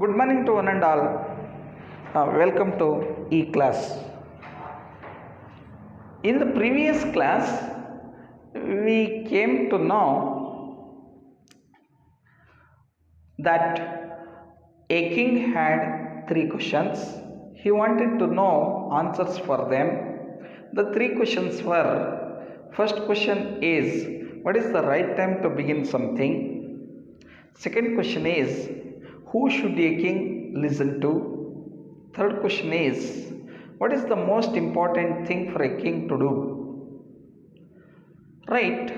Good morning to one and all. Welcome to E-class. In the previous class, we came to know that a king had three questions. He wanted to know answers for them. The three questions were: first question is, what is the right time to begin something? Second question is, who should a king listen to? Third question is, what is the most important thing for a king to do? Right.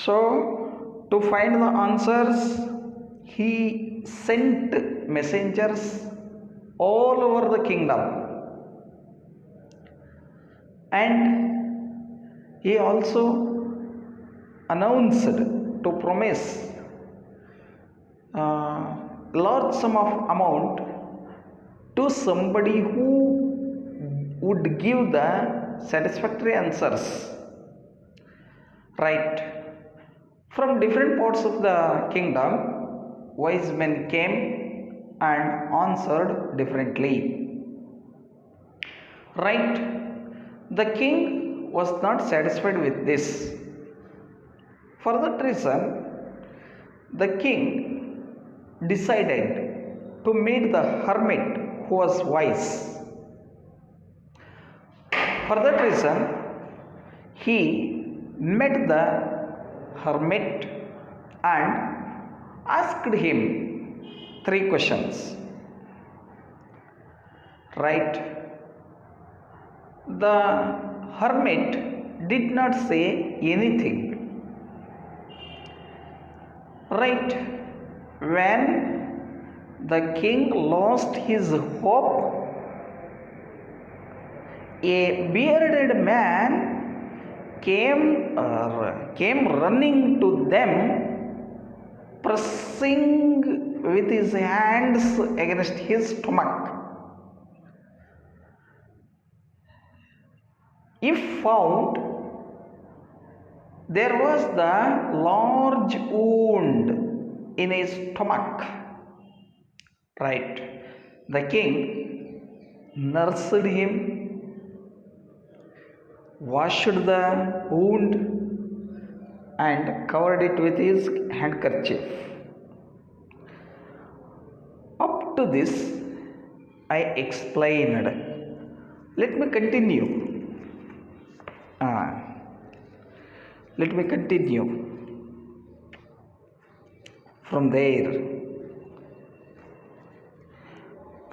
So, to find the answers, he sent messengers all over the kingdom, and he also announced to promise large sum of amount to somebody who would give the satisfactory answers. Right. From different parts of the kingdom, wise men came and answered differently. Right. The king was not satisfied with this. For that reason, the king decided to meet the hermit who was wise. For that reason, he met the hermit and asked him three questions. Right? The hermit did not say anything. Right? When the king lost his hope, a bearded man came running to them, pressing with his hands against his stomach. If found, there was the large wound in his stomach. Right. The king nursed him, washed the wound, and covered it with his handkerchief. Up to this, I explained. Let me continue. From there.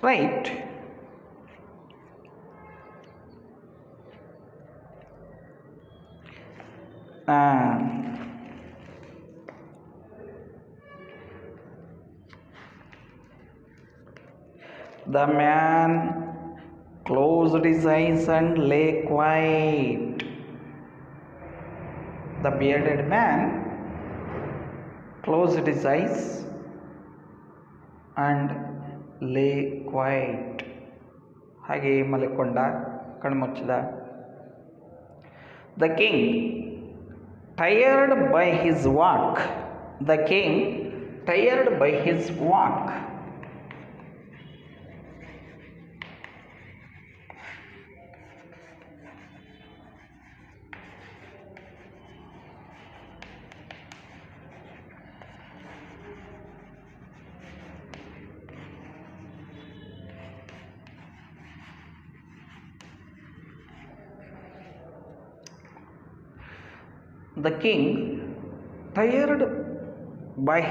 Right. The man closed his eyes and lay quiet. The bearded man closed his eyes and lay quiet. ಹಾಗೆ ಮಲಕೊಂಡ, ಕಣ್ಮುಚ್ಚಿದ. The king, tired by his walk, The king, tired by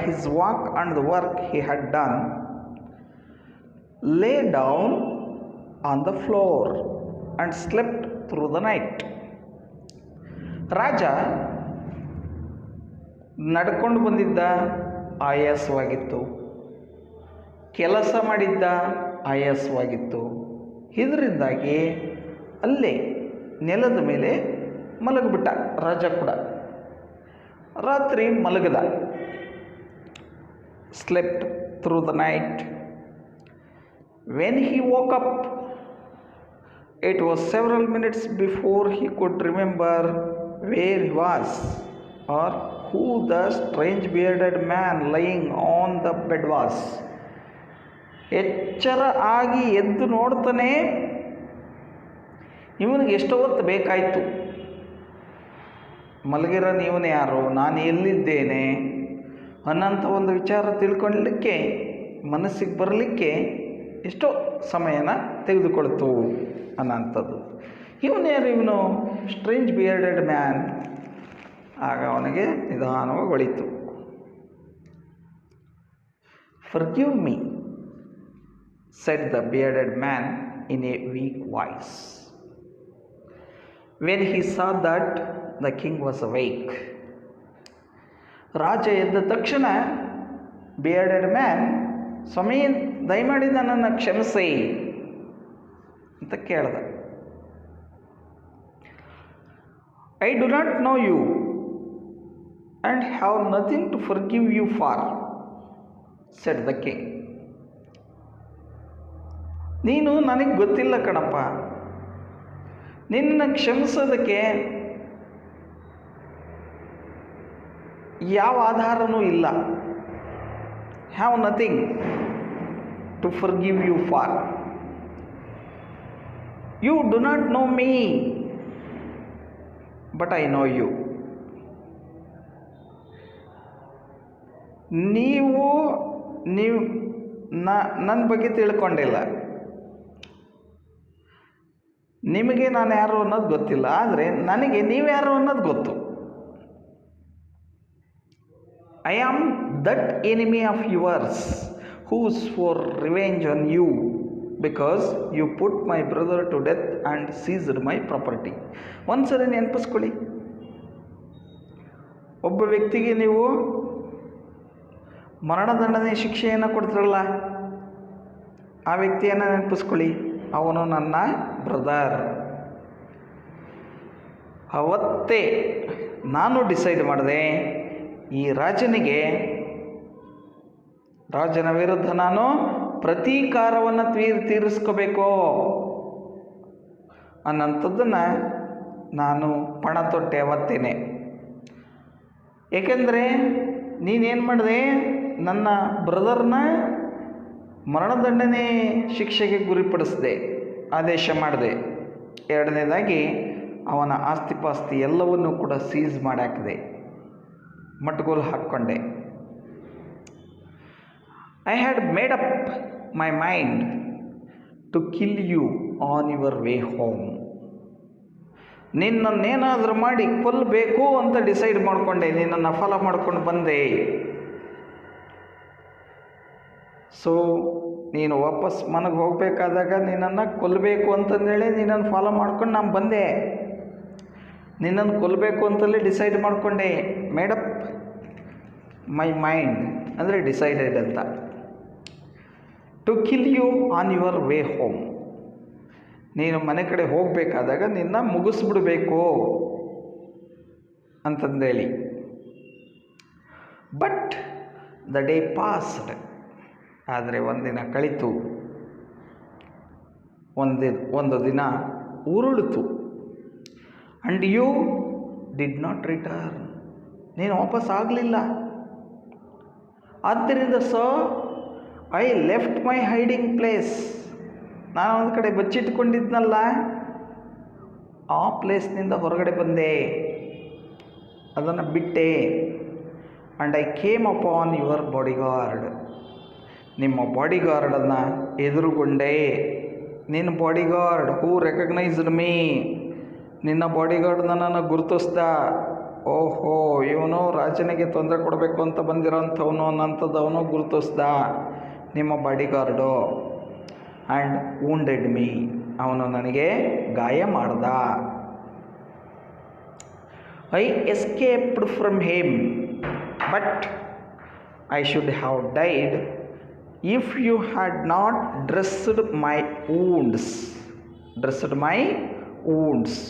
his walk and the work he had done, lay down on the floor and slept through the night. ರಾಜ ನಡ್ಕೊಂಡು ಬಂದಿದ್ದ, ಆಯಾಸವಾಗಿತ್ತು. ಕೆಲಸ ಮಾಡಿದ್ದ, ಆಯಾಸವಾಗಿತ್ತು. ಇದರಿಂದಾಗಿ ಅಲ್ಲೇ ನೆಲದ ಮೇಲೆ ಮಲಗಿಬಿಟ್ಟ. ರಾಜ ಕೂಡ ರಾತ್ರಿ ಮಲಗದ. Slept through the night. When he woke up, it was several minutes before he could remember where he was or who the strange bearded man lying on the bed was. ಎಚ್ಚರ ಆಗಿ ಎದ್ದು ನೋಡ್ತಾನೆ, ಇವನಿಗೆ ಎಷ್ಟೋ ಹೊತ್ತು ಬೇಕಾಯಿತು. ಮಲಗಿರೋ ನೀವನು ಯಾರು, ನಾನು ಎಲ್ಲಿದ್ದೇನೆ ಅನ್ನೋಂಥ ಒಂದು ವಿಚಾರ ತಿಳ್ಕೊಳ್ಳಲಿಕ್ಕೆ, ಮನಸ್ಸಿಗೆ ಬರಲಿಕ್ಕೆ ಎಷ್ಟೋ ಸಮಯನ ತೆಗೆದುಕೊಳ್ತು ಅನ್ನೋಂಥದ್ದು. ಇವನು ಯಾರು, ಇವನು ಸ್ಟ್ರೇಂಜ್ ಬಿಯರ್ಡೆಡ್ ಮ್ಯಾನ್. ಆಗ ಅವನಿಗೆ ನಿಧಾನವಾಗಿ ಹೊಳಿತು. Forgive me, said the bearded man in a weak voice. When he saw that the king was awake. ರಾಜ ಎದ್ದ ತಕ್ಷಣ ಬಿಯರ್ಡೆಡ್ ಮ್ಯಾನ್, ಸ್ವಾಮಿ ದಯಮಾಡಿ ನನ್ನನ್ನು ಕ್ಷಮಿಸಿ ಅಂತ ಕೇಳ್ದ. I do not know you and have nothing to forgive you for, said the king. ನೀನು ನನಗೆ ಗೊತ್ತಿಲ್ಲ ಕಣಪ್ಪ, ನಿನ್ನ ಕ್ಷಮಿಸೋದಕ್ಕೆ ಯಾವ ಆಧಾರನೂ ಇಲ್ಲ. Have nothing to forgive you for. You do not know me but I know you. ನೀವು ನನ್ನ ಬಗ್ಗೆ ತಿಳ್ಕೊಂಡಿಲ್ಲ, ನಿಮಗೆ ನಾನು ಯಾರು ಅನ್ನೋದು ಗೊತ್ತಿಲ್ಲ, ಆದರೆ ನನಗೆ ನೀವ್ಯಾರು ಅನ್ನೋದು ಗೊತ್ತು. I am that enemy of yours whose for revenge on you because you put my brother to death and seized my property. ಒಂದ್ಸರಿ ನೆನಪಿಸ್ಕೊಳ್ಳಿ, ಒಬ್ಬ ವ್ಯಕ್ತಿಗೆ ನೀವು ಮರಣದಂಡನೆ ಶಿಕ್ಷೆಯನ್ನು ಕೊಡ್ತಿರಲ್ಲ, ಆ ವ್ಯಕ್ತಿಯನ್ನು ನೆನಪಿಸ್ಕೊಳ್ಳಿ, ಅವನು ನನ್ನ ಬ್ರದರ್. ಅವತ್ತೇ ನಾನು ಡಿಸೈಡ್ ಮಾಡಿದೆ, ಈ ರಾಜನ ವಿರುದ್ಧ ನಾನು ಪ್ರತೀಕಾರವನ್ನು ತೀರಿಸ್ಕೋಬೇಕು ಅನ್ನೋಂಥದ್ದನ್ನು ನಾನು ಪಣ ತೊಟ್ಟೆ ಅವತ್ತೇನೆ. ಏಕೆಂದರೆ ನೀನೇನು ಮಾಡಿದೆ, ನನ್ನ ಬ್ರದರ್ನ ಮರಣದಂಡನೆ ಶಿಕ್ಷೆಗೆ ಗುರಿಪಡಿಸಿದೆ, ಆದೇಶ ಮಾಡಿದೆ. ಎರಡನೇದಾಗಿ ಅವನ ಆಸ್ತಿಪಾಸ್ತಿ ಎಲ್ಲವನ್ನೂ ಕೂಡ ಸೀಸ್ ಮಾಡಾಕಿದೆ, ಮಟ್ಗೋಲು ಹಾಕ್ಕೊಂಡೆ. I had made up my mind to kill you on your way home. ನಿನ್ನನ್ನೇನಾದರೂ ಮಾಡಿ ಕೊಲ್ಲಬೇಕು ಅಂತ ಡಿಸೈಡ್ ಮಾಡಿಕೊಂಡೆ, ನಿನ್ನನ್ನು ಫಾಲೋ ಮಾಡ್ಕೊಂಡು ಬಂದೆ. ಸೊ ನೀನು ವಾಪಸ್ ಮನೆಗೆ ಹೋಗಬೇಕಾದಾಗ ನಿನ್ನನ್ನು ಕೊಲ್ಲಬೇಕು ಅಂತಂದೇಳಿ ನಿನ್ನನ್ನು ಫಾಲೋ ಮಾಡ್ಕೊಂಡು ನಾನು ಬಂದೆ. ನಿನ್ನನ್ನು ಕೊಲ್ಲಬೇಕು ಅಂತಲೇ ಡಿಸೈಡ್ ಮಾಡಿಕೊಂಡೆ. ಮೇಡಪ್ ಮೈ ಮೈಂಡ್ ಅಂದರೆ ಡಿಸೈಡೆಡ್ ಅಂತ. To kill you on your way home. ನೀನು ಮನೆ ಕಡೆ ಹೋಗಬೇಕಾದಾಗ ನಿನ್ನ ಮುಗಿಸ್ಬಿಡಬೇಕು ಅಂತಂದೇಳಿ. But the day passed. ಆದರೆ ಒಂದಿನ ಕಳಿತು, ಒಂದು ದಿನ ಉರುಳಿತು. And you did not return. ನೀನು ವಾಪಸ್ ಆಗಲಿಲ್ಲ. ಆದ್ದರಿಂದ I left my hiding place. ನಾನು ಒಂದು ಕಡೆ ಬಚ್ಚಿಟ್ಕೊಂಡಿದ್ನಲ್ಲ, ಆ ಪ್ಲೇಸ್ನಿಂದ ಹೊರಗಡೆ ಬಂದೆ, ಅದನ್ನು ಬಿಟ್ಟೆ. And I came upon your bodyguard. ನಿಮ್ಮ ಬಾಡಿಗಾರ್ಡನ್ನು ಎದುರುಗೊಂಡೆ. ನಿನ್ನ ಬಾಡಿಗಾರ್ಡ್ ಹೂ ರೆಕಗ್ನೈಸ್ಡ್ ಮೀ. ನಿನ್ನ ಬಾಡಿಗಾರ್ಡ್ ನನ್ನನ್ನು ಗುರುತಿಸ್ದ. ಓಹೋ, ಇವನು ರಾಜನಿಗೆ ತೊಂದರೆ ಕೊಡಬೇಕು ಅಂತ ಬಂದಿರೋಂಥವನು ಅನ್ನೋಂಥದ್ದು ಅವನು ಗುರುತಿಸ್ದ, ನಿಮ್ಮ ಬಾಡಿಗಾರ್ಡು. And wounded me. ಅವನು ನನಗೆ ಗಾಯ ಮಾಡ್ದ. I escaped from him but I should have died if you had not dressed my wounds.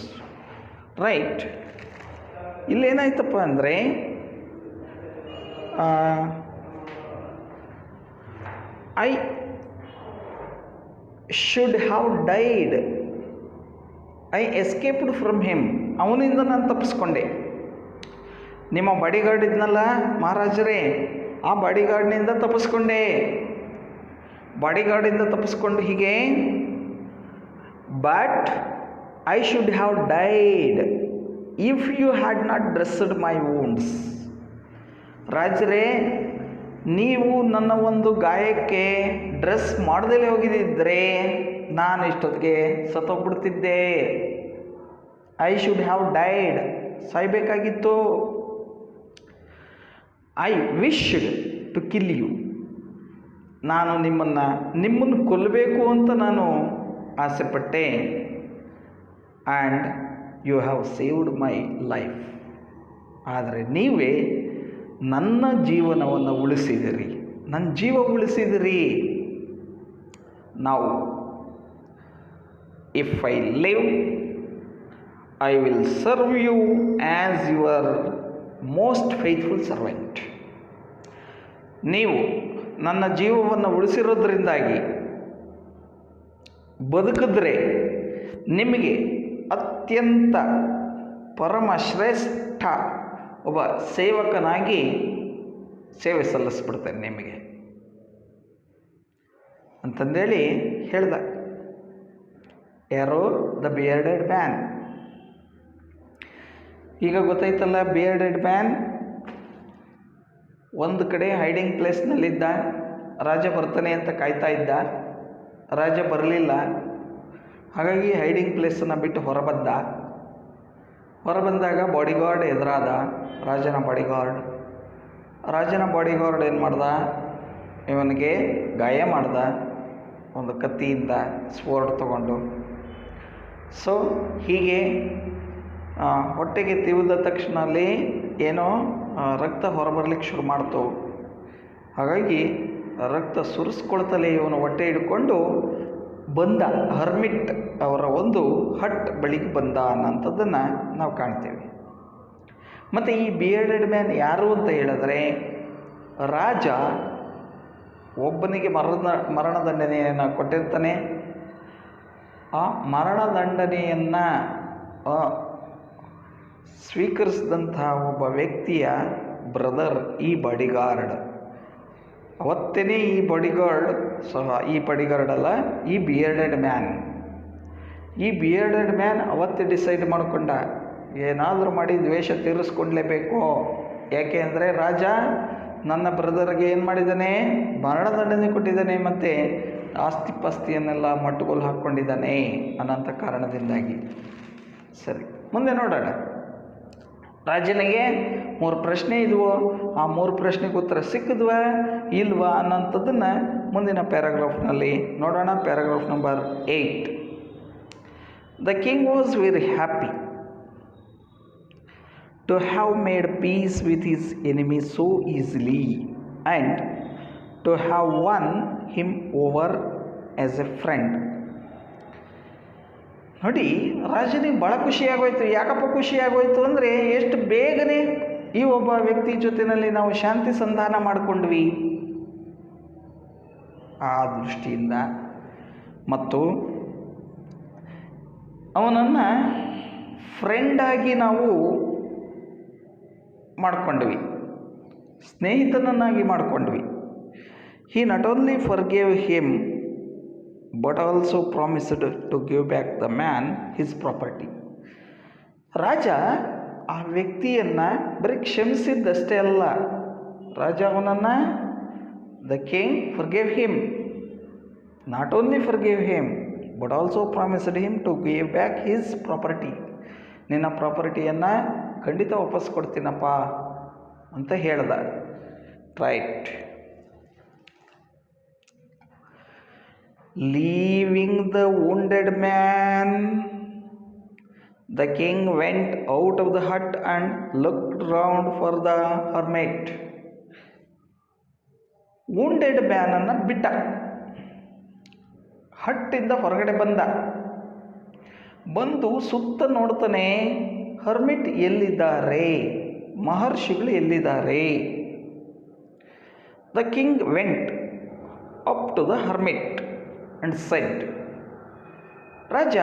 Right. ಇಲ್ಲೇನಾಯ್ತಪ್ಪ ಅಂದರೆ, I should have died. I escaped from him. ಅವನಿಂದ ನಾನು ತಪ್ಪಿಸ್ಕೊಂಡೆ. ನಿಮ್ಮ ಬಾಡಿಗಾರ್ಡ್ ಇದ್ನಲ್ಲ ಮಹಾರಾಜರೇ, ಆ ಬಾಡಿಗಾರ್ಡ್ನಿಂದ ತಪ್ಪಿಸ್ಕೊಂಡು ಹೀಗೆ, but I should have died if you had not dressed my wounds. ರಾಜರೇ, ನೀವು ನನ್ನ ಒಂದು ಗಾಯಕ್ಕೆ ಡ್ರೆಸ್ ಮಾಡದಲ್ಲೇ ಹೋಗಿದ್ದರೆ ನಾನು ಇಷ್ಟೊತ್ತಿಗೆ ಸತ್ತೋಗ್ಬಿಡ್ತಿದ್ದೆ. ಐ ಶುಡ್ ಹ್ಯಾವ್ ಡೈಡ್, ಸಾಯಬೇಕಾಗಿತ್ತು. I wished to kill you, ನಾನು ನಿಮ್ಮನ್ನು ಕೊಲ್ಲಬೇಕು ಅಂತ ನಾನು ಆಸೆಪಟ್ಟೆ. And you have saved my life, ಆದರೆ ನೀವೇ ನನ್ನ ಜೀವನವನ್ನು ಉಳಿಸಿದಿರಿ, ನನ್ನ ಜೀವ ಉಳಿಸಿದಿರಿ. ನಾವು if I live I will serve you as your most faithful servant. ನೀವು ನನ್ನ ಜೀವವನ್ನು ಉಳಿಸಿರೋದ್ರಿಂದಾಗಿ ಬದುಕಿದ್ರೆ ನಿಮಗೆ ಅತ್ಯಂತ ಪರಮಶ್ರೇಷ್ಠ ಒಬ್ಬ ಸೇವಕನಾಗಿ ಸೇವೆ ಸಲ್ಲಿಸ್ಬಿಡ್ತೇನೆ ನಿಮಗೆ ಅಂತಂದೇಳಿ ಹೇಳ್ದ. ಯಾರೋ ದ ಬಿಯರ್ಡೆಡ್ ಮ್ಯಾನ್. ಈಗ ಗೊತ್ತಾಯ್ತಲ್ಲ, ಬಿಯರ್ಡೆಡ್ ಮ್ಯಾನ್ ಒಂದು ಕಡೆ ಹೈಡಿಂಗ್ ಪ್ಲೇಸ್ನಲ್ಲಿದ್ದ. ರಾಜ ಬರ್ತಾನೆ ಅಂತ ಕಾಯ್ತಾ ಇದ್ದ. ರಾಜ ಬರಲಿಲ್ಲ. ಹಾಗಾಗಿ ಹೈಡಿಂಗ್ ಪ್ಲೇಸನ್ನು ಬಿಟ್ಟು ಹೊರಬಂದಾಗ ಬಾಡಿಗಾರ್ಡ್ ಎದುರಾದ. ರಾಜನ ಬಾಡಿಗಾರ್ಡ್ ಏನು ಮಾಡ್ದ, ಇವನಿಗೆ ಗಾಯ ಮಾಡ್ದ ಒಂದು ಕತ್ತಿಯಿಂದ, ಸ್ವೋರ್ಡ್ ತಗೊಂಡು. ಸೊ ಹೀಗೆ ಹೊಟ್ಟೆಗೆ ತಿವಿದ ತಕ್ಷಣಲ್ಲಿ ಏನೋ ರಕ್ತ ಹೊರಬರ್ಲಿಕ್ಕೆ ಶುರು ಮಾಡ್ತು. ಹಾಗಾಗಿ ರಕ್ತ ಸುರಿಸ್ಕೊಳ್ತಲೇ ಇವನು ಹೊಟ್ಟೆ ಹಿಡ್ಕೊಂಡು ಬಂದ, ಹರ್ಮಿಟ್ ಅವರ ಒಂದು ಹಟ್ ಬಳಿಗೆ ಬಂದ ಅನ್ನೋಂಥದ್ದನ್ನು ನಾವು ಕಾಣ್ತೇವೆ. ಮತ್ತು ಈ ಬಿಯರ್ಡೆಡ್ ಮ್ಯಾನ್ ಯಾರು ಅಂತ ಹೇಳಿದ್ರೆ, ರಾಜ ಒಬ್ಬನಿಗೆ ಮರಣದಂಡನೆಯನ್ನು ಕೊಟ್ಟಿರ್ತಾನೆ. ಆ ಮರಣದಂಡನೆಯನ್ನು ಸ್ವೀಕರಿಸಿದಂತಹ ಒಬ್ಬ ವ್ಯಕ್ತಿಯ ಬ್ರದರ್ ಈ ಬಾಡಿಗಾರ್ಡ್. ಅವತ್ತೇ ಈ ಬಾಡಿಗಾರ್ಡ್ ಅಲ್ಲ, ಈ ಬಿಯರ್ಡೆಡ್ ಮ್ಯಾನ್ ಅವತ್ತೇ ಡಿಸೈಡ್ ಮಾಡಿಕೊಂಡ, ಏನಾದರೂ ಮಾಡಿ ದ್ವೇಷ ತೀರಿಸ್ಕೊಡ್ಲೇಬೇಕು. ಯಾಕೆ ಅಂದರೆ ರಾಜ ನನ್ನ ಬ್ರದರ್ಗೆ ಏನು ಮಾಡಿದ್ದಾನೆ, ಮರಣದಂಡನೆ ಕೊಟ್ಟಿದ್ದಾನೆ, ಮತ್ತು ಆಸ್ತಿ ಪಾಸ್ತಿಯನ್ನೆಲ್ಲ ಮಟ್ಟುಗೋಲು ಹಾಕ್ಕೊಂಡಿದ್ದಾನೆ ಅನ್ನೋಂಥ ಕಾರಣದಿಂದಾಗಿ. ಸರಿ, ಮುಂದೆ ನೋಡೋಣ. ರಾಜನಿಗೆ 3 ಪ್ರಶ್ನೆ ಇದ್ವು. ಆ 3 ಪ್ರಶ್ನೆಗೆ ಉತ್ತರ ಸಿಕ್ಕಿದ್ವಾ ಇಲ್ವಾ ಅನ್ನೋಂಥದ್ದನ್ನು ಮುಂದಿನ ಪ್ಯಾರಾಗ್ರಾಫ್ನಲ್ಲಿ ನೋಡೋಣ. Paragraph number 8. The king was very happy to have made peace with his enemy so easily and to have won him over as a friend. ನೋಡಿ, ರಾಜನಿಗೆ ಭಾಳ ಖುಷಿಯಾಗೋಯ್ತು. ಯಾಕಪ್ಪ ಖುಷಿಯಾಗೋಯ್ತು ಅಂದರೆ, ಎಷ್ಟು ಬೇಗನೆ ಈ ಒಬ್ಬ ವ್ಯಕ್ತಿ ಜೊತೆಯಲ್ಲಿ ನಾವು ಶಾಂತಿ ಸಂಧಾನ ಮಾಡಿಕೊಂಡ್ವಿ ಆ ದೃಷ್ಟಿಯಿಂದ, ಮತ್ತು ಅವನನ್ನು ಫ್ರೆಂಡಾಗಿ ನಾವು ಮಾಡಿಕೊಂಡ್ವಿ, ಸ್ನೇಹಿತನನ್ನಾಗಿ ಮಾಡಿಕೊಂಡ್ವಿ. He not only forgave him but also promised to give back the man his property. ರಾಜ ಆ ವ್ಯಕ್ತಿಯನ್ನು ಬರೀ ಕ್ಷಮಿಸಿದ್ದಷ್ಟೇ ಅಲ್ಲ, ರಾಜ ಅವನನ್ನು the king forgave him, not only forgave him but also promised him to give back his property. ನಿನ್ನ ಪ್ರಾಪರ್ಟಿಯನ್ನು ಖಂಡಿತ ವಾಪಸ್ ಕೊಡ್ತೀನಪ್ಪ ಅಂತ ಹೇಳ್ದ. Right. Leaving the wounded man, the king went out of the hut and looked round for the hermit. wounded man ಅನ್ನು ಬಿಟ್ಟ, ಹಟ್ಟಿಂದ ಹೊರಗಡೆ ಬಂದು ಸುತ್ತ ನೋಡ್ತಾನೆ, ಹರ್ಮಿಟ್ ಎಲ್ಲಿದ್ದಾರೆ, ಮಹರ್ಷಿಗಳು ಎಲ್ಲಿದ್ದಾರೆ. The king went up to the hermit and said. ರಾಜ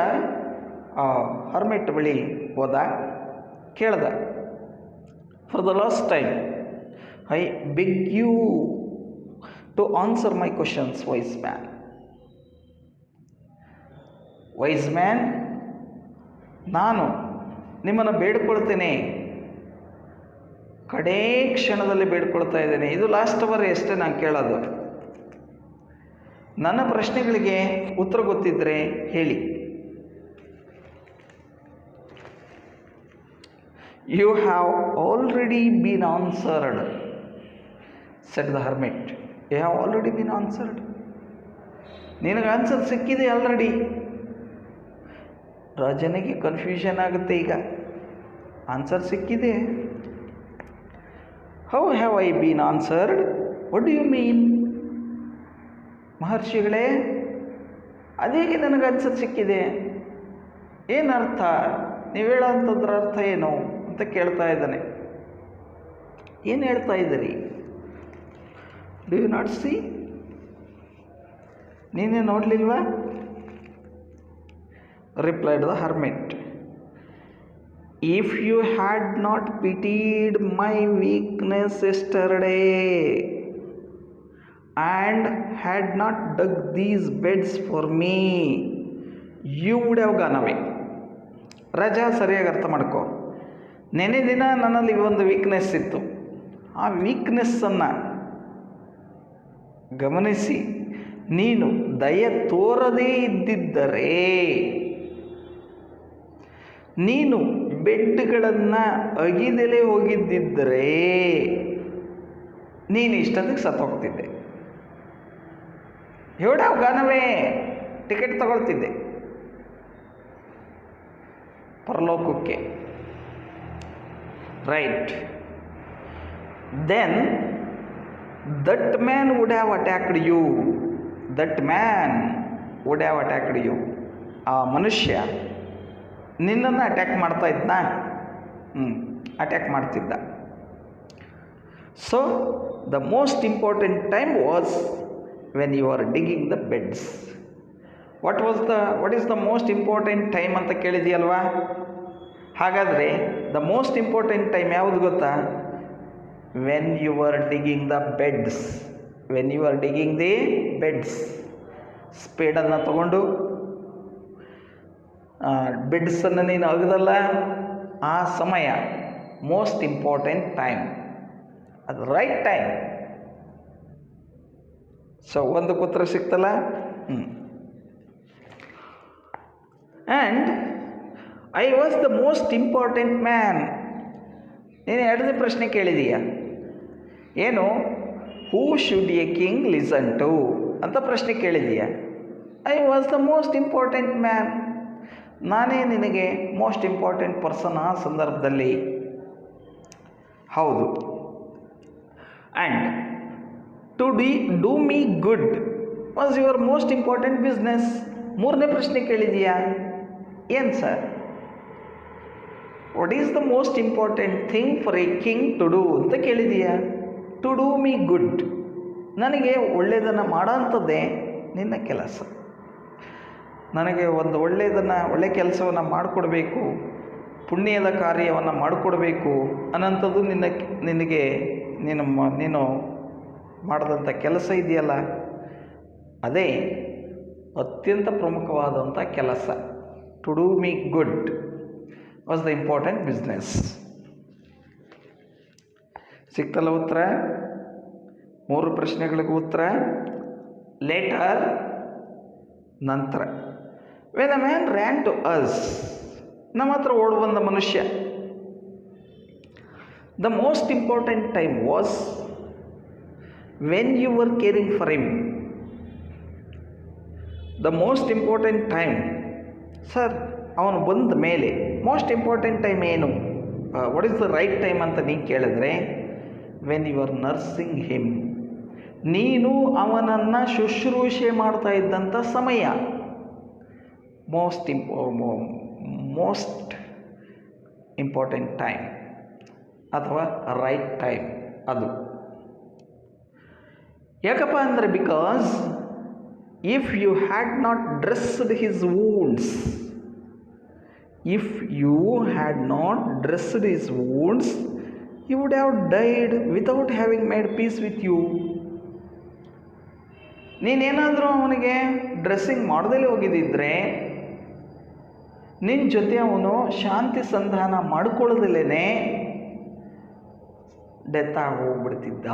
ಹರ್ಮಿಟ್ ಬಳಿ ಹೋದ, ಕೇಳ್ದ, For the last time, I beg you to answer my questions, wise man. Wise man, ನಾನು ನಿಮ್ಮನ್ನು ಬೇಡ್ಕೊಳ್ತೇನೆ, ಕಡೇ ಕ್ಷಣದಲ್ಲಿ ಬೇಡ್ಕೊಳ್ತಾ ಇದ್ದೇನೆ. ಇದು ಲಾಸ್ಟ್ ಅವರ್ ಅಷ್ಟೇ ನಾನು ಕೇಳೋದು. ನನ್ನ ಪ್ರಶ್ನೆಗಳಿಗೆ ಉತ್ತರ ಗೊತ್ತಿದ್ದರೆ ಹೇಳಿ. You have already been answered, said the hermit. You have already been answered. ನಿನಗೆ ಆನ್ಸರ್ ಸಿಕ್ಕಿದೆ ಆಲ್ರೆಡಿ. ರಾಜನಿಗೆ ಕನ್ಫ್ಯೂಷನ್ ಆಗುತ್ತೆ ಈಗ. ಆನ್ಸರ್ ಸಿಕ್ಕಿದೆ. How have I been answered? What do you mean? ಮಹರ್ಷಿಗಳೇ, ಅದೇಗೆ ನನಗೆ ಆನ್ಸರ್ ಸಿಕ್ಕಿದೆ? ಏನರ್ಥ? ನೀವು ಹೇಳೋಂಥದ್ರ ಅರ್ಥ ಏನು ಅಂತ ಕೇಳ್ತಾ ಇದ್ದಾನೆ. ಏನು ಹೇಳ್ತಾ ಇದ್ದೀರಿ? Do you not see? ನೀನೇ ನೋಡಲಿಲ್ವಾ? Replied the hermit, if you had not pitied my weakness yesterday and had not dug these beds for me, you would have gone away. ರಾಜ, ಸರಿಯಾಗಿ ಅರ್ಥ ಮಾಡ್ಕೊ. ನೆನೆ ದಿನ ನನ್ನಲ್ಲಿ ಒಂದು ವೀಕ್ನೆಸ್ ಇತ್ತು. ಆ ವೀಕ್ನೆಸ್ಸನ್ನು ಗಮನಿಸಿ ನೀನು ದಯೆ ತೋರದೇ ಇದ್ದಿದ್ದರೆ, ನೀನು ಬೆಡ್ಗಳನ್ನು ಅಗಿದೆಲೆ ಹೋಗಿದ್ದಿದ್ದರೆ ನೀನು ಇಷ್ಟೊತ್ತಿಗೆ ಸತ್ತೋಗ್ತಿದ್ದೆ. ಹೇಳಾವ್ ಗಾನವೇ, ಟಿಕೆಟ್ ತಗೊಳ್ತಿದ್ದೆ ಪರಲೋಕಕ್ಕೆ. Right. Then that man would have attacked you. That man would have attacked you. ಆ ಮನುಷ್ಯ ನಿನ್ನನ್ನು ಅಟ್ಯಾಕ್ ಮಾಡ್ತಾ ಇದ್ನಾ? ಅಟ್ಯಾಕ್ ಮಾಡ್ತಿದ್ದ. So the most important time was when you are digging the beds. What is the most important time ಅಂತ ಕೇಳಿದೆಯಲ್ವಾ? ಹಾಗಾದರೆ the most important time ಯಾವುದು ಗೊತ್ತಾ? When you are digging the beds. When you are digging the beds. ಸ್ಪೇಡನ್ನು ತಗೊಂಡು ಬೆಡ್ಸನ್ನು ನೀನು ಅಗದಲ್ಲ, ಆ ಸಮಯ ಮೋಸ್ಟ್ ಇಂಪಾರ್ಟೆಂಟ್ ಟೈಮ್. ಅದು ರೈಟ್ ಟೈಮ್. ಸೊ ಒಂದು ಉತ್ತರ ಸಿಕ್ತಲ್ಲ. And I was the most important man. ನೀನು ಎರಡನೇ ಪ್ರಶ್ನೆ ಕೇಳಿದೀಯ ಏನು? Who should a king listen to ಅಂತ ಪ್ರಶ್ನೆ ಕೇಳಿದೀಯ. I was the most important man. ನಾನೇ ನಿನಗೆ ಮೋಸ್ಟ್ ಇಂಪಾರ್ಟೆಂಟ್ ಪರ್ಸನ್ ಆ ಸಂದರ್ಭದಲ್ಲಿ. ಹೌದು. And to do me good was your most important business. ಮೂರನೇ ಪ್ರಶ್ನೆ ಕೇಳಿದೀಯಾ ಏನು sir? What is the most important thing for a king to do ಅಂತ ಕೇಳಿದೀಯಾ. ಟು ಡೂ ಮೀ ಗುಡ್, ನನಗೆ ಒಳ್ಳೆಯದನ್ನು ಮಾಡೋಂಥದ್ದೇ ನಿನ್ನ ಕೆಲಸ. ನನಗೆ ಒಂದು ಒಳ್ಳೆ ಕೆಲಸವನ್ನು ಮಾಡಿಕೊಡ್ಬೇಕು, ಪುಣ್ಯದ ಕಾರ್ಯವನ್ನು ಮಾಡಿಕೊಡ್ಬೇಕು ಅನ್ನೋಂಥದ್ದು ನೀನು ಮಾಡಿದಂಥ ಕೆಲಸ ಇದೆಯಲ್ಲ, ಅದೇ ಅತ್ಯಂತ ಪ್ರಮುಖವಾದಂಥ ಕೆಲಸ. To do me good was the important business. ಸಿಕ್ತಲ್ಲ ಉತ್ತರ? 3 ಪ್ರಶ್ನೆಗಳಿಗೂ ಉತ್ತರ. ಲೇಟರ್, ನಂತರ. When a man ran to us, ನಮ್ಮ ಹತ್ರ ಓಡಿ ಬಂದ ಮನುಷ್ಯ. The most important time was when you were caring for him. The most important time sir, ಅವನು ಬಂದ ಮೇಲೆ ಮೋಸ್ಟ್ ಇಂಪಾರ್ಟೆಂಟ್ ಟೈಮ್ ಏನು? What is the right time ಅಂತ ನೀನು ಕೇಳಿದ್ರೆ, when you are nursing him, ನೀನು ಅವನನ್ನು ಶುಶ್ರೂಷೆ ಮಾಡ್ತಾ ಇದ್ದಂಥ ಸಮಯ ಮೋಸ್ಟ್ ಇಂಪಾರ್ಟೆಂಟ್ ಟೈಮ್ ಅಥವಾ ರೈಟ್ ಟೈಮ್ ಅದು. ಯಾಕಪ್ಪ ಅಂದರೆ, because if you had not dressed his wounds, if you had not dressed his wounds, he would have died without having made peace with you. ನೀನೇನಾದರೂ ಅವನಿಗೆ ಡ್ರೆಸ್ಸಿಂಗ್ ಮಾಡದಲ್ಲೇ ಹೋಗಿದ್ದಿದ್ರೆ, ನಿನ್ನ ಜೊತೆ ಅವನು ಶಾಂತಿ ಸಂಧಾನ ಮಾಡಿಕೊಳ್ಳದಲ್ಲೇ ಡೆತ್ ಆಗೋಗ್ಬಿಡ್ತಿದ್ದ,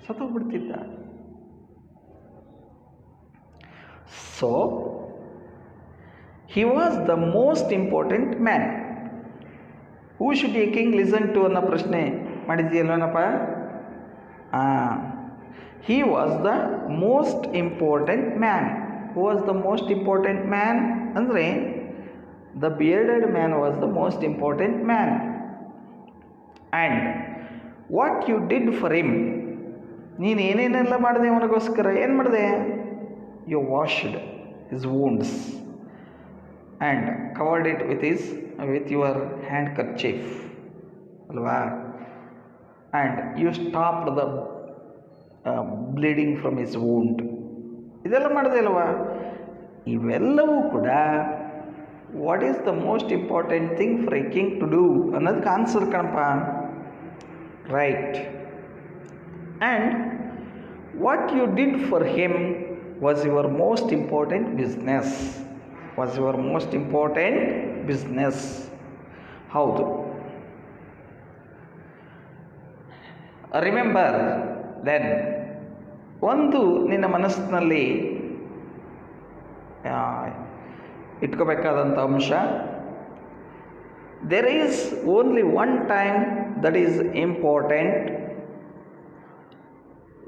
ಸತ್ತೋಗ್ಬಿಡ್ತಿದ್ದ. So he was the most important man. Who should a king listen to ಅನ್ನೋ ಪ್ರಶ್ನೆ ಮಾಡಿದ್ದೀಯಲ್ವನಪ್ಪ? He was the most important man. Who was the most important man? ಅಂದರೆ the bearded man was the most important man. And what you did for him, ನೀನು ಏನೇನೆಲ್ಲ ಮಾಡಿದೆ ಅವನಿಗೋಸ್ಕರ? ಏನು ಮಾಡಿದೆ? You washed his wounds and covered it with your handkerchief, ಅಲ್ವಾ? And you stopped the bleeding from his wound. ಇದೆಲ್ಲ ಮಾಡಿದೆ ಅಲ್ವಾ? ಇವೆಲ್ಲವೂ ಕೂಡ what is the most important thing for a king to do ಅನ್ನೋದಕ್ಕೆ ಆನ್ಸರ್ ಕಣಪ್ಪ. Right. And what you did for him was your most important business. ಹೌದು. Remember then, ಒಂದು ನಿನ್ನ ಮನಸ್ಸಿನಲ್ಲಿ ಇಟ್ಕೋಬೇಕಾದಂಥ ಅಂಶ, there is only one time that is important.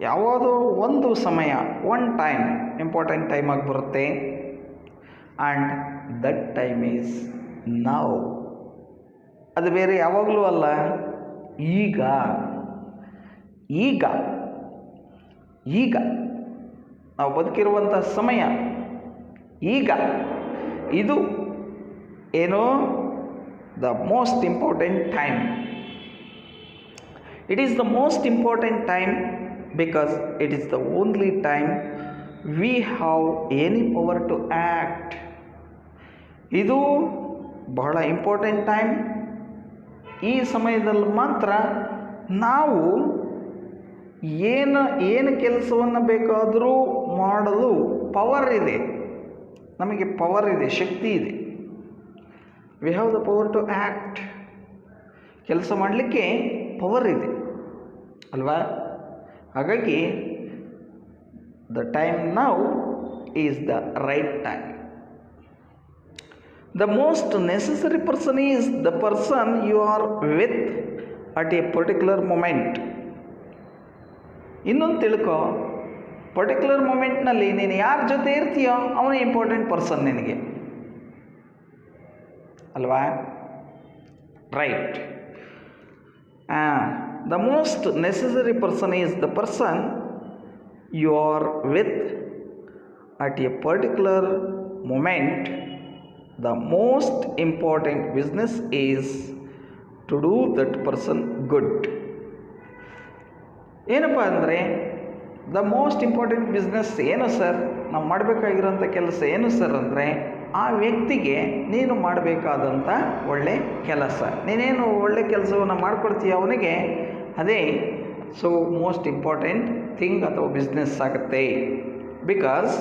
ಯಾವುದೋ ಒಂದು ಸಮಯ, ಒನ್ ಟೈಮ್ ಇಂಪಾರ್ಟೆಂಟ್ ಟೈಮ್ ಆಗಿ ಬರುತ್ತೆ. And that time is now. ಅದು ಬೇರೆ ಯಾವಾಗಲೂ ಅಲ್ಲ, ಈಗ ಈಗ ಈಗ ನಾವು ಬದುಕಿರುವಂಥ ಸಮಯ ಈಗ. ಇದು ಏನು? The most important time. It is the most important time because it is the only time we have any power to act. ಇದು ಬಹಳ ಇಂಪಾರ್ಟೆಂಟ್ ಟೈಮ್. ಈ ಸಮಯದಲ್ಲಿ ಮಾತ್ರ ನಾವು ಏನು ಕೆಲಸವನ್ನು ಬೇಕಾದರೂ ಮಾಡಲು ಪವರ್ ಇದೆ, ನಮಗೆ ಪವರ್ ಇದೆ, ಶಕ್ತಿ ಇದೆ. We have the power to act. ಕೆಲಸ ಮಾಡಲಿಕ್ಕೆ ಪವರ್ ಇದೆ ಅಲ್ವಾ? ಹಾಗಾಗಿ the time now is the right time. The most necessary person is the person you are with at a particular moment. ಇನ್ನೊಂದು ತಿಳ್ಕೊ, ಪರ್ಟಿಕ್ಯುಲರ್ ಮೊಮೆಂಟ್ನಲ್ಲಿ ನೀನು ಯಾರ ಜೊತೆ ಇರ್ತೀಯೋ ಅವನೇ ಇಂಪಾರ್ಟೆಂಟ್ ಪರ್ಸನ್ ನಿನಗೆ, ಅಲ್ವಾ? Right. The most necessary person is the person you are with at a particular moment. The most important business is to do that person good. ಏನಪ್ಪ ಅಂದರೆ, ದ ಮೋಸ್ಟ್ ಇಂಪಾರ್ಟೆಂಟ್ ಬಿಸ್ನೆಸ್ ಏನು sir? ನಾವು ಮಾಡಬೇಕಾಗಿರೋಂಥ ಕೆಲಸ ಏನು sir ಅಂದರೆ, ಆ ವ್ಯಕ್ತಿಗೆ ನೀನು ಮಾಡಬೇಕಾದಂಥ ಒಳ್ಳೆ ಕೆಲಸ. ನೀನೇನು ಒಳ್ಳೆ ಕೆಲಸವನ್ನು ಮಾಡಿಕೊಡ್ತೀಯ ಅವನಿಗೆ, ಅದೇ ಸೊ ಮೋಸ್ಟ್ ಇಂಪಾರ್ಟೆಂಟ್ ಥಿಂಗ್ ಅಥವಾ ಬಿಸ್ನೆಸ್ ಆಗುತ್ತೆ. Because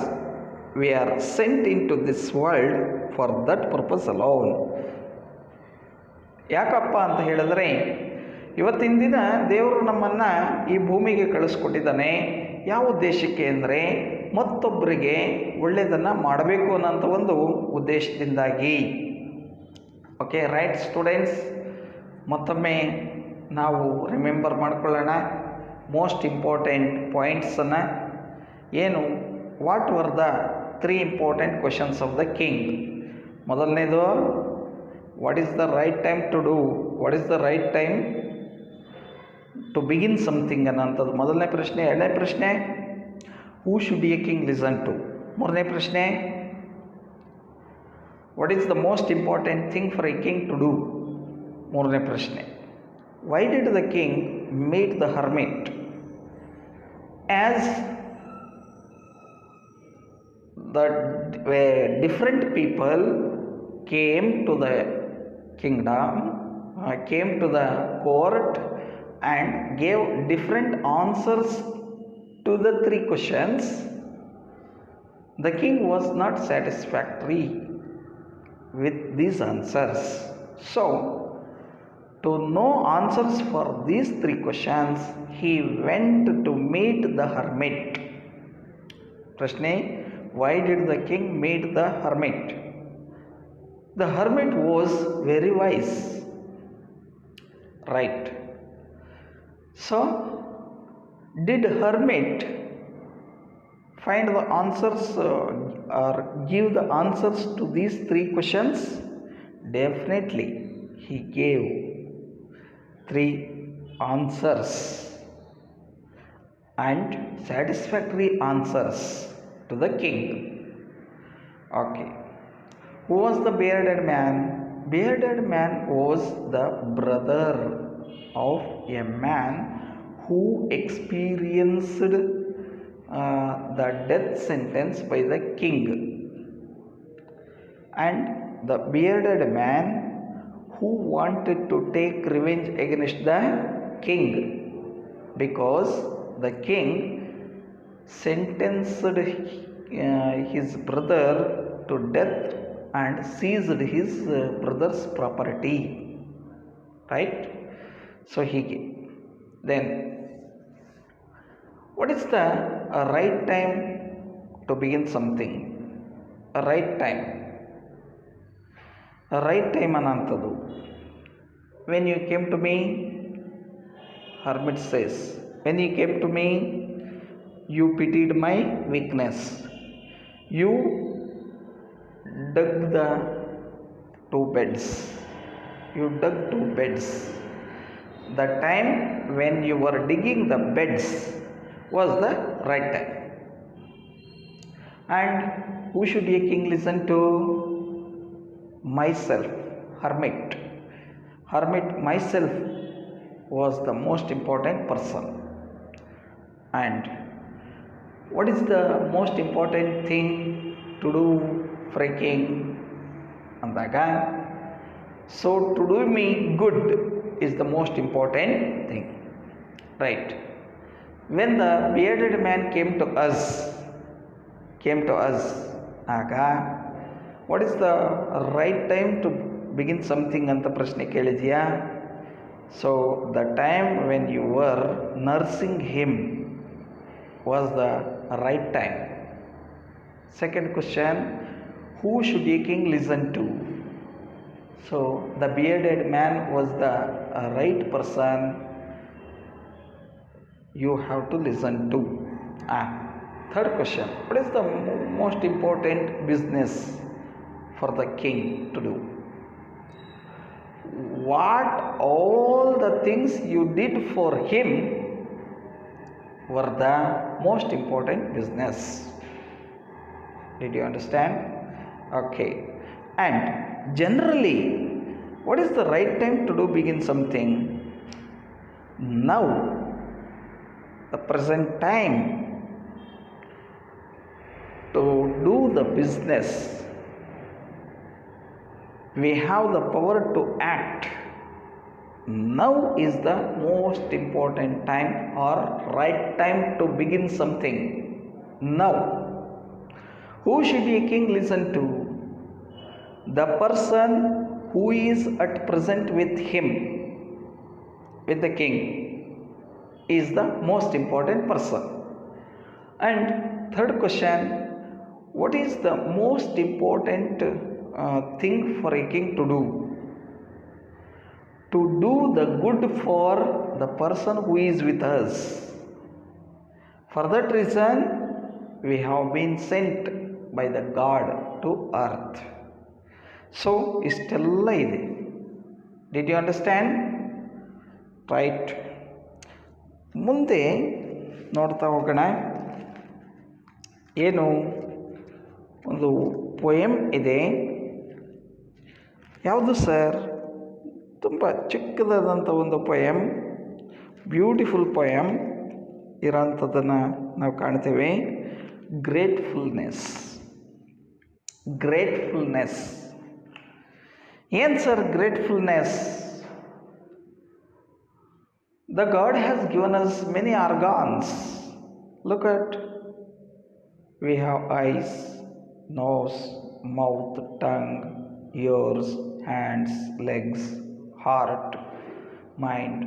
we are sent into this world for that purpose alone. ಯಾಕಪ್ಪ ಅಂತ ಹೇಳಿದ್ರೆ, ಇವತ್ತಿನ ದಿನ ದೇವರು ನಮ್ಮನ್ನು ಈ ಭೂಮಿಗೆ ಕಳಿಸ್ಕೊಟ್ಟಿದ್ದಾನೆ. ಯಾವ ಉದ್ದೇಶಕ್ಕೆ ಅಂದರೆ, ಮತ್ತೊಬ್ಬರಿಗೆ ಒಳ್ಳೆಯದನ್ನು ಮಾಡಬೇಕು ಅನ್ನೋಂಥ ಒಂದು ಉದ್ದೇಶದಿಂದಾಗಿ. ಓಕೆ, ರೈಟ್ ಸ್ಟೂಡೆಂಟ್ಸ್, ಮತ್ತೊಮ್ಮೆ ನಾವು ರಿಮೆಂಬರ್ ಮಾಡ್ಕೊಳ್ಳೋಣ ಮೋಸ್ಟ್ ಇಂಪಾರ್ಟೆಂಟ್ ಪಾಯಿಂಟ್ಸನ್ನು. ಏನು? What were the 3 important questions of the king? ಮೊದಲನೇದು, what is the right time to do, what is the right time to begin something ಅನ್ನೋಂಥದ್ದು ಮೊದಲನೇ ಪ್ರಶ್ನೆ. ಎರಡನೇ ಪ್ರಶ್ನೆ, who should a king listen to? ಮೂರನೇ ಪ್ರಶ್ನೆ, what is the most important thing for a king to do? ಮೂರನೇ ಪ್ರಶ್ನೆ. Why did the king meet the hermit? As the different people came to the kingdom, came to the court and gave different answers to the three questions, the king was not satisfactory with these answers. So, to know answers for these three questions, he went to meet the hermit. Prashne, why did the king meet the hermit? The hermit was very wise, right? So, did hermit find the answers or give the answers to these three questions? Definitely, he gave three answers and satisfactory answers to the king. Okay. Who was the bearded man? Bearded man was the brother of a man who experienced the death sentence by the king. And the bearded man who wanted to take revenge against the king, because the king sentenced his brother to death and seized his brother's property, right? So he then, what is the right time to begin something? A right time. A right time anantadu. When you came to me, hermit says, when you came to me, you pitied my weakness. You dug the two beds. You dug two beds. The time when you were digging the beds was the right time. And who should a king listen to? Myself, hermit. Hermit, myself, was the most important person. And what is the most important thing to do for a king? Andaga. So, to do me good is the most important thing, right? When the bearded man came to us, aga, what is the right time to begin something anta prashne kelidiya? So, the time when you were nursing him was the right time. Second question, who should a king listen to? So, the bearded man was the right person you have to listen to. Third question, what is the most important business for the king to do? What all the things you did for him were the most important business. Did you understand? Okay. And generally, what is the right time to do begin something? Now, the present time to do the business, we have the power to act. Now is the most important time or right time to begin something. Now, who should a king listen to? The person who is at present with him, with the king, is the most important person. And third question, what is the most important thing for a king to do? To do the good for the person who is with us. For that reason, we have been sent by the God to earth. So, ಇಷ್ಟೆಲ್ಲ ಇದೆ. Did you understand? Right. ಮುಂದೆ ನೋಡ್ತಾ ಹೋಗೋಣ. ಏನು ಒಂದು poem ಇದೆ. ಯಾವುದು sir? ತುಂಬ ಚಿಕ್ಕದಾದಂಥ ಒಂದು ಪೊಯಮ್, ಬ್ಯೂಟಿಫುಲ್ ಪೊಯಮ್ ಇರೋಂಥದ್ದನ್ನು ನಾವು ಕಾಣ್ತೇವೆ. ಗ್ರೇಟ್ಫುಲ್ನೆಸ್. ಏನು sir gratefulness? The God has given us many organs. Look at, we have eyes, nose, mouth, tongue, ears, hands, legs, heart, mind.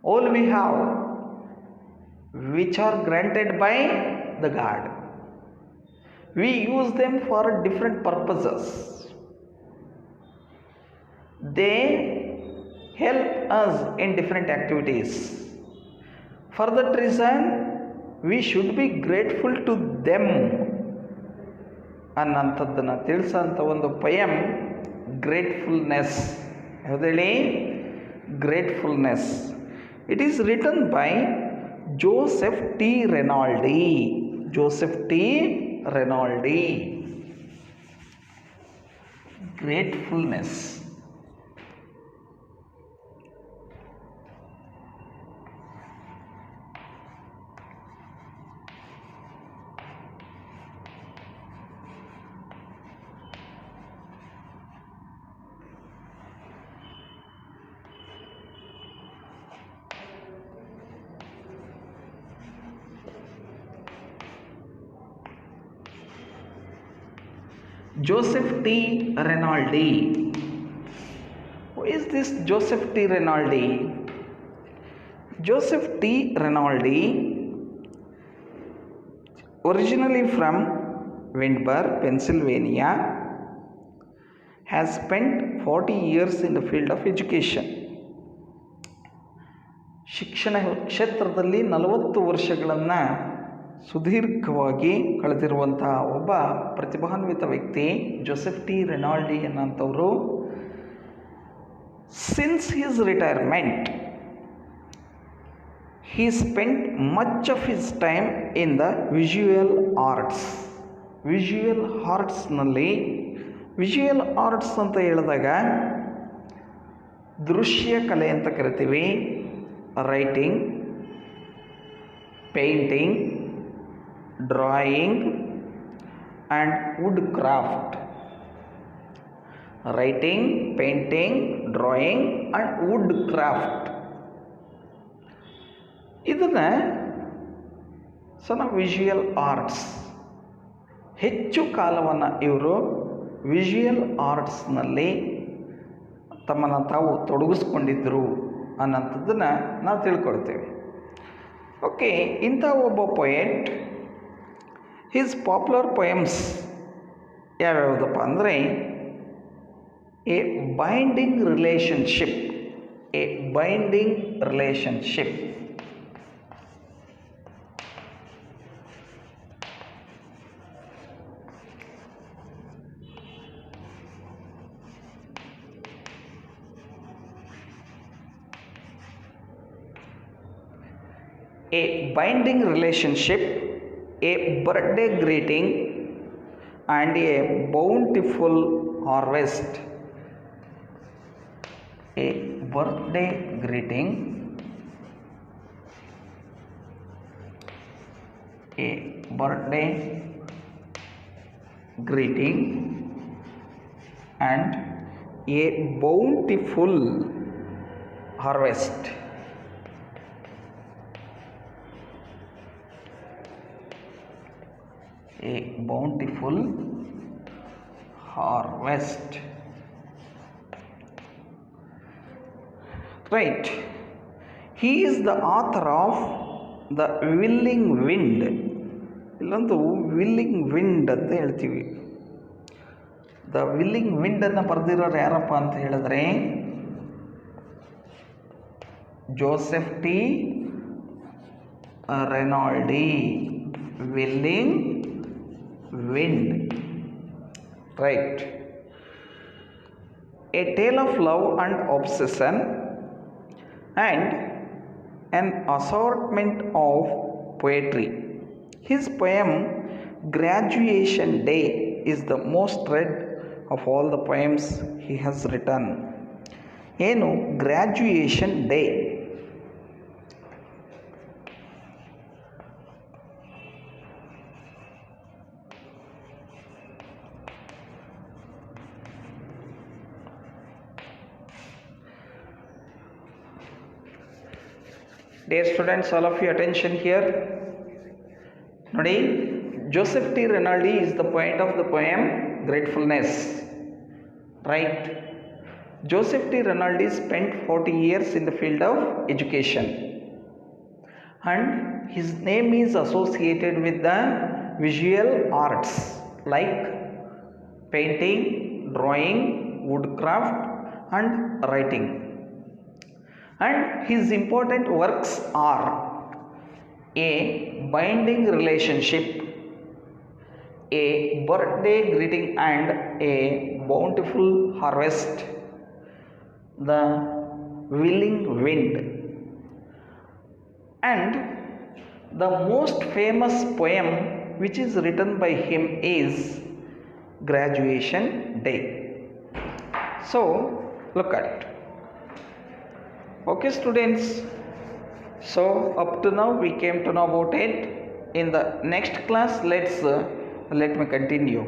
All we have, which are granted by the God. We use them for different purposes. They help us in different activities. For that reason, we should be grateful to them ಅನ್ನಂಥದ್ದನ್ನು ತಿಳಿಸೋಂಥ ಒಂದು poem gratefulness. ಯಾವುದೇಳಿ? Gratefulness. It is written by Joseph T Rinaldi. Joseph T Rinaldi. Gratefulness. Joseph T. Rinaldi. Who is this Joseph T. Rinaldi? Joseph T. Rinaldi, originally from Windber, Pennsylvania, has spent 40 years in the field of education. ಶಿಕ್ಷಣ ಕ್ಷೇತ್ರದಲ್ಲಿ 40 ವರ್ಷಗಳನ್ನು ಸುದೀರ್ಘವಾಗಿ ಕಳೆದಿರುವಂತಹ ಒಬ್ಬ ಪ್ರತಿಭಾನ್ವಿತ ವ್ಯಕ್ತಿ Joseph T Rinaldi ಅನ್ನೋಂಥವರು. Since his retirement he spent much of his time in the visual arts. Visual ಆರ್ಟ್ಸ್ನಲ್ಲಿ, visual arts ಅಂತ ಹೇಳಿದಾಗ ದೃಶ್ಯ ಕಲೆ ಅಂತ ಕರಿತೀವಿ. Writing, painting, drawing and wood craft. Writing, painting, drawing and wood craft. ಇದನ್ನು visual arts. ಹೆಚ್ಚು ಕಾಲವನ್ನು ಇವರು ವಿಜುವಲ್ ಆರ್ಟ್ಸ್ನಲ್ಲಿ ತಮ್ಮನ್ನು ತಾವು ತೊಡಗಿಸ್ಕೊಂಡಿದ್ದರು ಅನ್ನೋಂಥದ್ದನ್ನು ನಾವು ತಿಳ್ಕೊಳ್ತೇವೆ. ಓಕೆ, ಇಂಥ ಒಬ್ಬ ಪೊಯೆಟ್, ಹಿಸ್ ಪಾಪ್ಯುಲರ್ ಪೊಯಮ್ಸ್ ಯಾವ್ಯಾವುದಪ್ಪ ಅಂದರೆ A binding relationship. A binding relationship, a binding relationship, a birthday greeting and a bountiful harvest. A birthday greeting, a birthday greeting and a bountiful harvest. A bountiful harvest. Right. He is the author of The Willing Wind. ಇಲ್ಲೊಂದು willing wind ಅಂತ ಹೇಳ್ತೀವಿ. The willing ವಿಂಡನ್ನು ಬರೆದಿರೋರು ಯಾರಪ್ಪ ಅಂತ ಹೇಳಿದ್ರೆ Joseph T Rinaldi. Willing wind. Right. A tale of love and obsession and an assortment of poetry. His poem Graduation Day is the most read of all the poems he has written. ಏನು graduation day? Dear students, all of you attention here. ನೋಡಿ, Joseph T. Rinaldi is the poet of the poem Gratefulness. Right? Joseph T. Rinaldi spent 40 years in the field of education, and his name is associated with the visual arts like painting, drawing, woodcraft, and writing. And his important works are a binding relationship, a birthday greeting and a bountiful harvest, the willing wind, and the most famous poem which is written by him is Graduation Day. So look at it. Okay students, so up to now we came to know about it. In the next class let me continue.